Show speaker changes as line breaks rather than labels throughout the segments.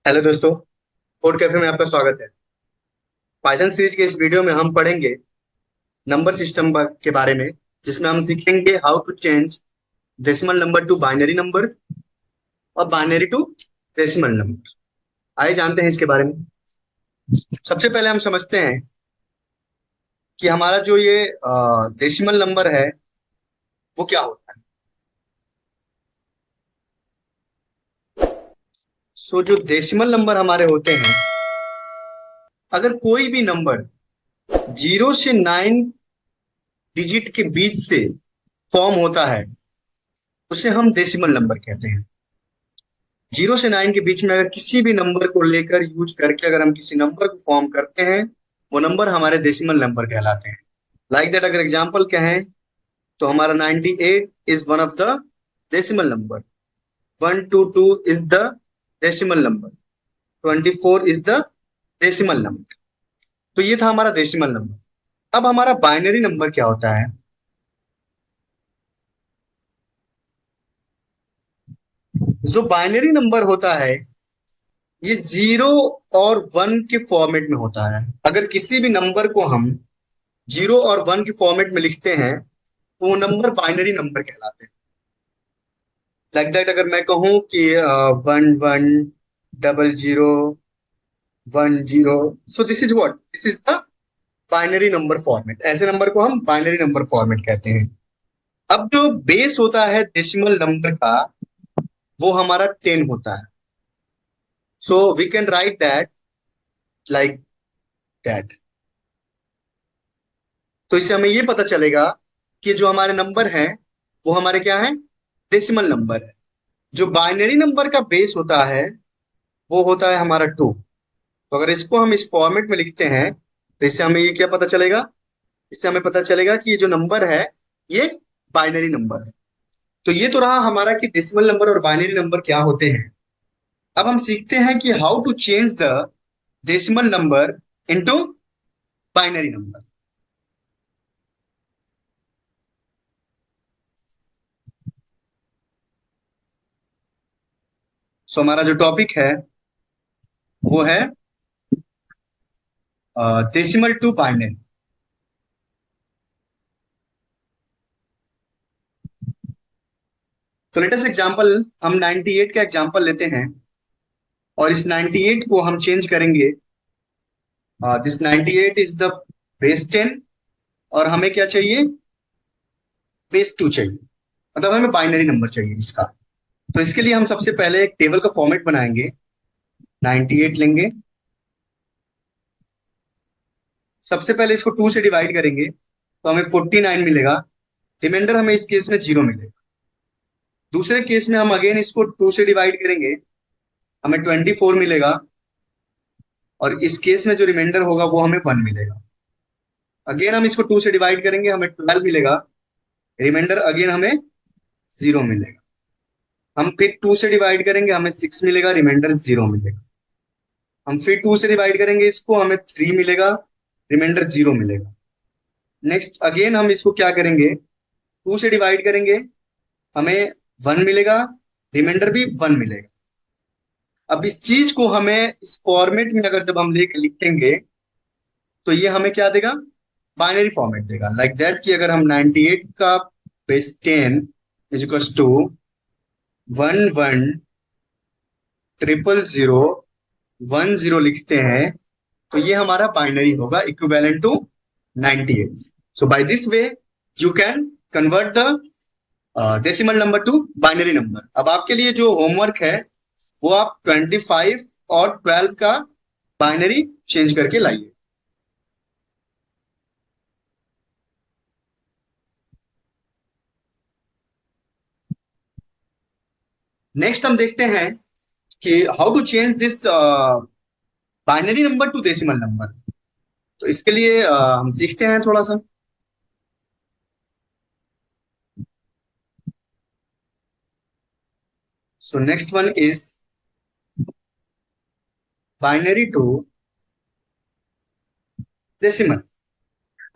Hello दोस्तों। Code cafe में आपका स्वागत है। पाइथन सीरीज के इस वीडियो में हम पढ़ेंगे नंबर सिस्टम के बारे में, जिसमें हम सीखेंगे how to change decimal number to binary number और बाइनरी टू डेसिमल नंबर। आइए जानते हैं इसके बारे में। सबसे पहले हम समझते हैं कि हमारा जो ये डेसिमल नंबर है वो क्या होता है। सो जो डेसिमल नंबर हमारे होते हैं, अगर कोई भी नंबर 0 से 9 डिजिट के बीच से फॉर्म होता है उसे हम डेसिमल नंबर कहते हैं। 0 से 9 के बीच में अगर किसी भी नंबर को लेकर यूज करके अगर हम किसी नंबर को फॉर्म करते हैं, वो नंबर हमारे डेसिमल नंबर कहलाते हैं। लाइक दैट, अगर एग्जांपल कहें तो हमारा 98 is one of the decimal number, 122 is the decimal number, 24 is the decimal number. तो ये था हमारा डेसिमल नंबर। अब हमारा बाइनरी नंबर क्या होता है? जो बाइनरी नंबर होता है ये 0 और 1 के फॉर्मेट में होता है। अगर किसी भी नंबर को हम 0 और 1 के फॉर्मेट में लिखते हैं तो वो नंबर बाइनरी नंबर कहलाते हैं। लाइक दैट, अगर मैं कहूं कि 110000, so this is what, this is the binary number format. ऐसे नंबर को हम बाइनरी नंबर फॉर्मेट कहते हैं। अब जो बेस होता है डेसिमल नंबर का, वो हमारा 10 होता है। So we can write that like that. तो इससे हमें ये पता चलेगा कि जो हमारे नंबर हैं वो हमारे क्या है, डेसिमल नंबर है। जो बाइनरी नंबर का बेस होता है वो होता है हमारा 2। तो अगर इसको हम इस फॉर्मेट में लिखते हैं तो इससे हमें ये क्या पता चलेगा, इससे हमें पता चलेगा कि ये जो नंबर है ये बाइनरी नंबर है। तो ये तो रहा हमारा कि डेसिमल नंबर और बाइनरी नंबर क्या होते हैं। अब हम सीखते हैं कि how to change the decimal number into binary number. So हमारा जो टॉपिक है वो है डेसिमल टू बाइनरी। तो लेटेस्ट एग्जांपल, हम 98 का एग्जांपल लेते हैं और इस 98 को हम चेंज करेंगे। दिस 98 इज द बेस 10 और हमें क्या चाहिए, बेस 2 चाहिए। मतलब हमें बाइनरी नंबर चाहिए इसका। तो इसके लिए हम सबसे पहले एक टेबल का फॉर्मेट बनाएंगे। 98 लेंगे, सबसे पहले इसको 2 से डिवाइड करेंगे तो हमें 49 मिलेगा। रिमाइंडर हमें इस केस में 0 मिलेगा। दूसरे केस में हम अगेन इसको 2 से डिवाइड करेंगे, हमें 24 मिलेगा। और इस केस में जो रिमाइंडर होगा वो हमें 1 मिलेगा। अगेन हम इसको 2 से डिवाइड करेंगे, हमें 12 मिलेगा। रिमाइंडर अगेन हमें 0 मिलेगा। हम फिर 2 से डिवाइड करेंगे, हमें 6 मिलेगा, रिमाइंडर 0 मिलेगा। हम फिर 2 से डिवाइड करेंगे इसको, हमें 3 मिलेगा, रिमाइंडर 0 मिलेगा। नेक्स्ट अगेन हम इसको क्या करेंगे, 2 से डिवाइड करेंगे, हमें 1 मिलेगा, रिमाइंडर भी 1 मिलेगा। अब इस चीज को हमें इस फॉर्मेट में अगर जब हम लेके लिखेंगे तो ये हमें क्या देगा, बाइनरी फॉर्मेट देगा। लाइक दैट कि अगर हम 98 का बेस 10 इज इक्वल टू 11000010 लिखते हैं तो ये हमारा बाइनरी होगा, equivalent to 98। So by this way you can convert the decimal number to binary number. अब आपके लिए जो होमवर्क है वो आप 25 और 12 का बाइनरी चेंज करके लाइए। नेक्स्ट हम देखते हैं कि how to change this binary number to decimal number. तो इसके लिए हम सीखते हैं थोड़ा सा। So next one is binary to decimal.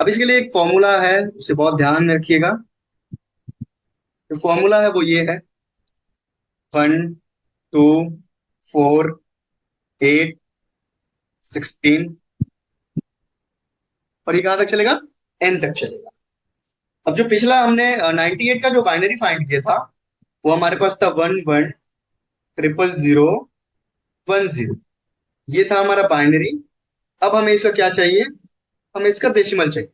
अब इसके लिए एक फॉर्मूला है, उसे बहुत ध्यान में रखिएगा। जो फॉर्मूला है वो ये है, 1 2 4 8, 16, और ये कहां तक चलेगा, n तक चलेगा। अब जो पिछला हमने 98 का जो बाइनरी फाइंड किया था, वो हमारे पास था 11000010। ये था हमारा बाइनरी। अब हमें इसका क्या चाहिए, हमें इसका डेसिमल चाहिए।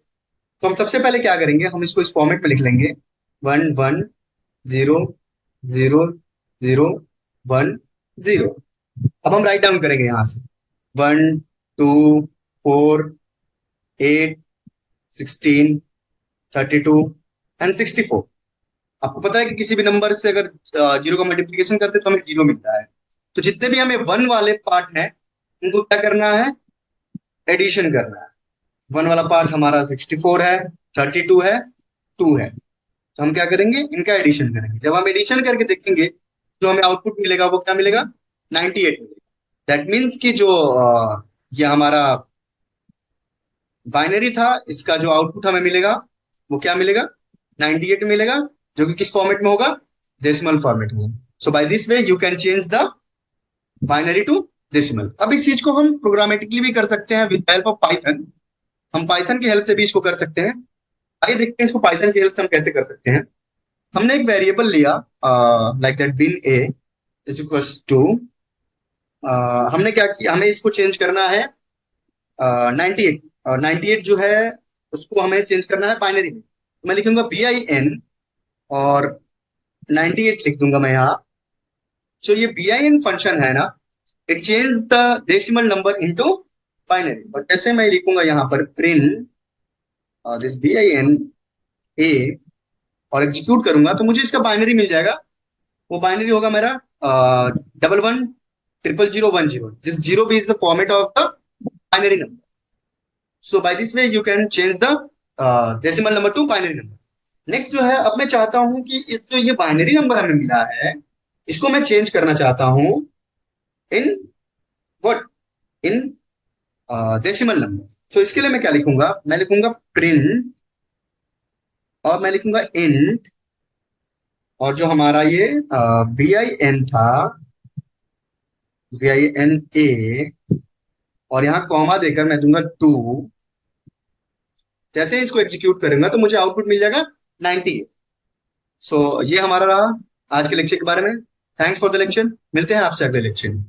तो हम सबसे पहले क्या करेंगे, हम इसको इस फॉर्मेट में लिख लेंगे, 11000010। अब हम राइट डाउन करेंगे यहां से, 1, 2, 4, 8, 16, 32 एंड 64। आपको पता है कि किसी भी नंबर से अगर जीरो का मल्टीप्लिकेशन करते हैं तो हमें जीरो मिलता है। तो जितने भी हमें वन वाले पार्ट हैं, उनको क्या करना है, एडिशन करना है। वन वाला पार्ट हमारा 64 है, 32 है, 2 है। तो हम क्या करेंगे, इनका एडिशन करेंगे। जब हम एडिशन करके देखेंगे, जो हमें आउटपुट मिलेगा वो क्या मिलेगा, 98 मिलेगा। दैट मीन्स कि जो ये हमारा बाइनरी था, इसका जो आउटपुट हमें मिलेगा वो क्या मिलेगा, 98 मिलेगा, जो कि किस फॉर्मेट में होगा, डेसिमल फॉर्मेट में। So by this way you can change the binary to decimal. अब इस चीज को हम प्रोग्रामेटिकली भी कर सकते हैं विद हेल्प ऑफ पाइथन। हम पाइथन की हेल्प से भी इसको कर सकते हैं। आइए देखते हैं इसको पाइथन की हेल्प से हम कैसे कर सकते हैं। हमने एक वेरिएबल लिया, like that bin a is equals to, हमने क्या किया, हमें इसको चेंज करना है 98। और 98 जो है उसको हमें चेंज करना है बाइनरी में। तो मैं लिखूंगा BIN और 98 लिख दूंगा मैं यहाँ। सो ये BIN फंक्शन है ना, it change the decimal number into binary. और जैसे मैं लिखूंगा यहाँ पर प्रिंट दिस BIN A और एग्जीक्यूट करूंगा, तो मुझे इसका बाइनरी मिल जाएगा। वो बाइनरी होगा मेरा 11000010। This zero b is the format of the binary number. So by this way you can change the decimal number to binary number. Next जो है, अब मैं चाहता हूं कि इस जो ये बाइनरी नंबर हमें मिला है, इसको मैं चेंज करना चाहता हूं in what, in decimal number. So इसके लिए मैं क्या लिखूंगा, मैं लिखूंगा प्रिंट और मैं लिखूंगा इंट, और जो हमारा ये BIN था, BIN A, और यहाँ कॉमा देकर मैं दूंगा 2। जैसे ही इसको एग्जीक्यूट करूंगा तो मुझे आउटपुट मिल जाएगा 98। सो ये हमारा रहा आज के लेक्चर के बारे में। थैंक्स फॉर द लेक्चर, मिलते हैं आपसे अगले लेक्चर में।